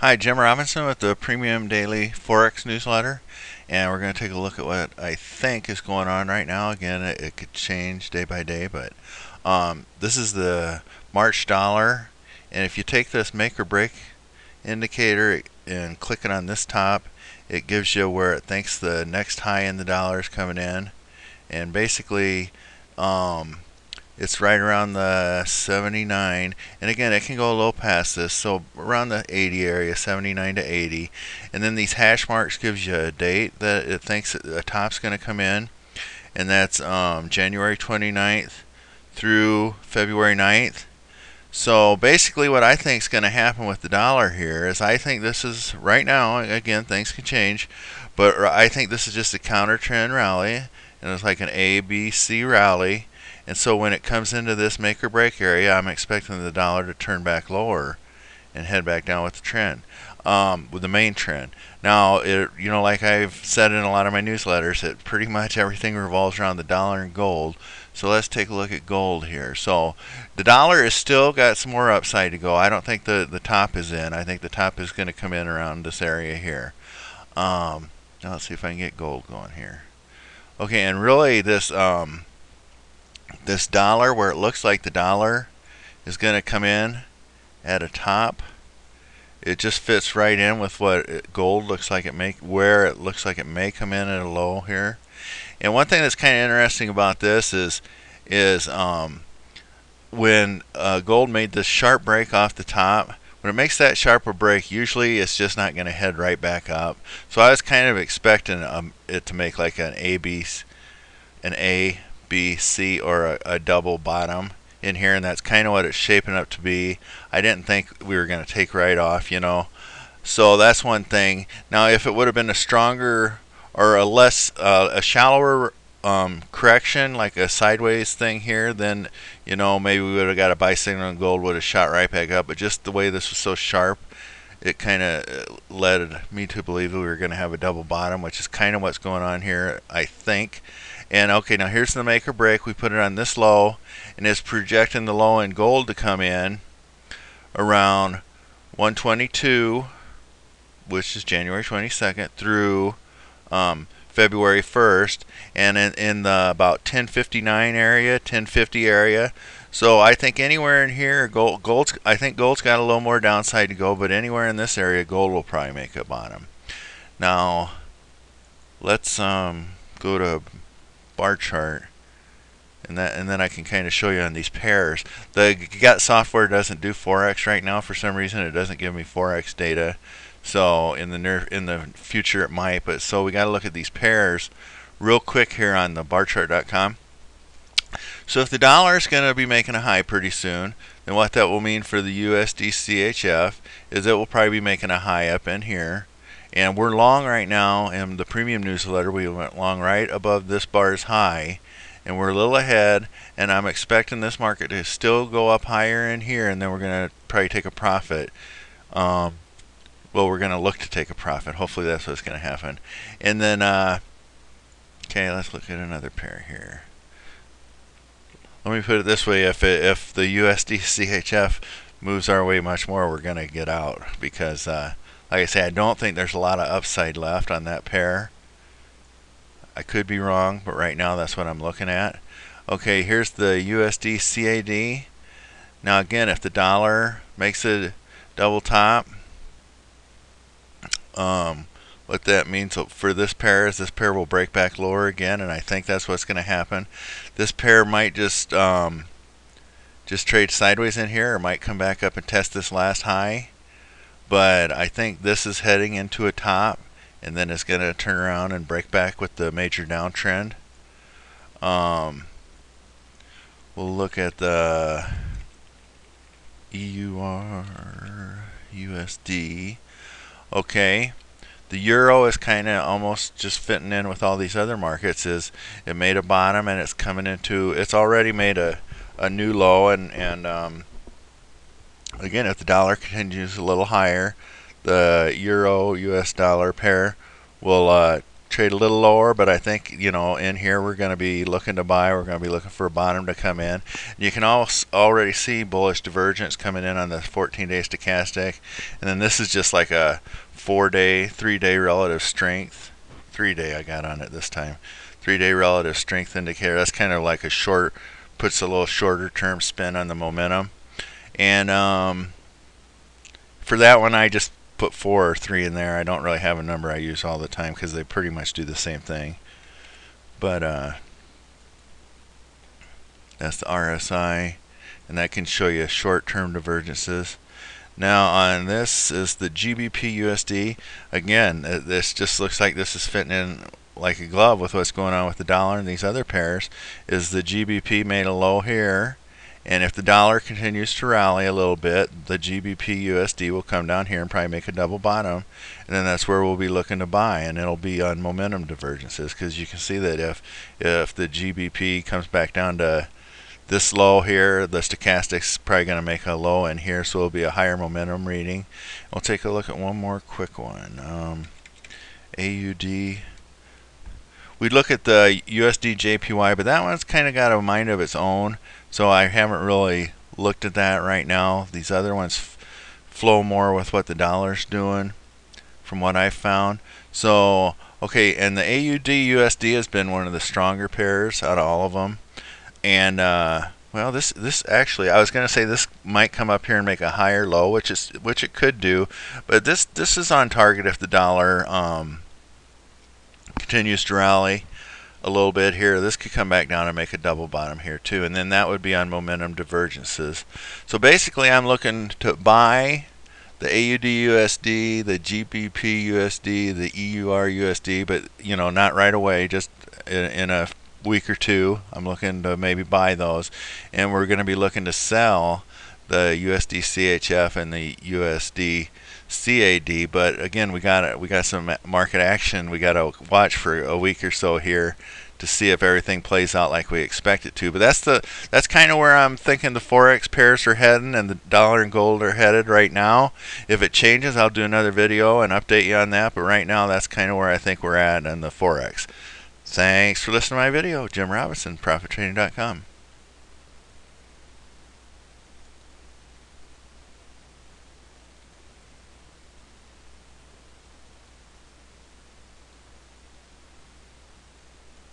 Hi, Jim Robinson with the Premium Daily Forex Newsletter, and we're going to take a look at what I think is going on right now. Again, it could change day by day, but this is the March dollar, and if you take this make or break indicator and click it on this top, it gives you where it thinks the next high in the dollar is coming in, and basically it's right around the 79, and again it can go a little past this, so around the 80 area, 79 to 80. And then these hash marks gives you a date that it thinks the top's going to come in, and that's January 29th through February 9th. So basically what I think is going to happen with the dollar here is I think this is right now, again things can change, but I think this is just a counter trend rally, and it's like an A, B, C rally. And so when it comes into this make or break area, I'm expecting the dollar to turn back lower and head back down with the trend, with the main trend. Now, like I've said in a lot of my newsletters, it pretty much everything revolves around the dollar and gold. So let's take a look at gold here. So the dollar is still got some more upside to go. I don't think the top is in. I think the top is going to come in around this area here. Now let's see if I can get gold going here. Okay, and really this dollar, where it looks like the dollar is going to come in at a top, it just fits right in with what gold looks like where it looks like it may come in at a low here. And one thing that's kind of interesting about this is when gold made this sharp break off the top, when it makes that sharper break, usually it's just not going to head right back up. So I was kind of expecting it to make like an A, B, C, or a double bottom in here, and that's kind of what it's shaping up to be. I didn't think we were going to take right off, so that's one thing. Now if it would have been a stronger or a shallower correction, like a sideways thing here, then maybe we would have got a buy signal and gold would have shot right back up. But just the way this was so sharp, it kind of led me to believe we were going to have a double bottom, which is kind of what's going on here, I think. And okay, now here's the make or break. We put it on this low, and it's projecting the low in gold to come in around 122, which is January 22nd, through February 1st, and in the about 1059 area, 1050 area. So I think anywhere in here, I think gold's got a little more downside to go, but anywhere in this area, gold will probably make a bottom. Now let's go to bar chart, and then I can kind of show you on these pairs. The GET software doesn't do forex right now for some reason. It doesn't give me forex data. So in the future it might, but so we got to look at these pairs real quick here on the barchart.com. So if the dollar is going to be making a high pretty soon, then what that will mean for the USD CHF is it will probably be making a high up in here. And we're long right now in the premium newsletter. We went long right above this bar's high, and we're a little ahead, and I'm expecting this market to still go up higher in here, and then we're going to probably take a profit. Well, we're going to look to take a profit. Hopefully that's what's going to happen. And then, okay, let's look at another pair here. Let me put it this way. If the USD CHF moves our way much more, we're going to get out, because like I say, I don't think there's a lot of upside left on that pair. I could be wrong, but right now that's what I'm looking at. Okay, here's the USD CAD. Now again, if the dollar makes a double top, what that means for this pair is this pair will break back lower again, and I think that's what's going to happen. This pair might just trade sideways in here, or might come back up and test this last high. But I think this is heading into a top, and then it's going to turn around and break back with the major downtrend. We'll look at the EUR USD. Okay, the euro is kind of almost just fitting in with all these other markets. It made a bottom, and it's already made a new low, and again, if the dollar continues a little higher, the euro US dollar pair will trade a little lower, but I think, you know, in here we're going to be looking to buy. We're going to be looking for a bottom to come in. You can already see bullish divergence coming in on the 14-day stochastic, and then this is just like a 4-day, 3-day relative strength. 3-day I got on it this time. 3-day relative strength indicator. That's kind of like a short, puts a little shorter term spin on the momentum. And for that one, I just put 4 or 3 in there. I don't really have a number I use all the time because they pretty much do the same thing. But that's the RSI, and that can show you short-term divergences. Now on this is the GBP USD. Again, this just looks like this is fitting in like a glove with what's going on with the dollar and these other pairs. Is the GBP made a low here, and if the dollar continues to rally a little bit, the GBP USD will come down here and probably make a double bottom, and then that's where we'll be looking to buy, and it'll be on momentum divergences, because you can see that if the GBP comes back down to this low here, the stochastic's probably going to make a low in here, so it'll be a higher momentum reading. We'll take a look at one more quick one. AUD. We look at the USD JPY, but that one's kind of got a mind of its own, so I haven't really looked at that right now. These other ones flow more with what the dollar's doing, from what I've found. So, okay, and the AUD USD has been one of the stronger pairs out of all of them. And well, this actually, I was going to say this might come up here and make a higher low, which it could do, but this is on target if the dollar continues to rally a little bit here. This could come back down and make a double bottom here too, and then that would be on momentum divergences. So basically, I'm looking to buy the AUD USD, the GBP USD, the EUR USD, but you know, not right away, just in a week or two. I'm looking to maybe buy those, and we're going to be looking to sell the USD CHF and the USD CAD. But again, we got some market action. We got to watch for a week or so here to see if everything plays out like we expect it to. But that's kind of where I'm thinking the forex pairs are heading, and the dollar and gold are headed right now. If it changes, I'll do another video and update you on that. But right now, that's kind of where I think we're at on the forex. Thanks for listening to my video. Jim Robinson, ProfitTrading.com.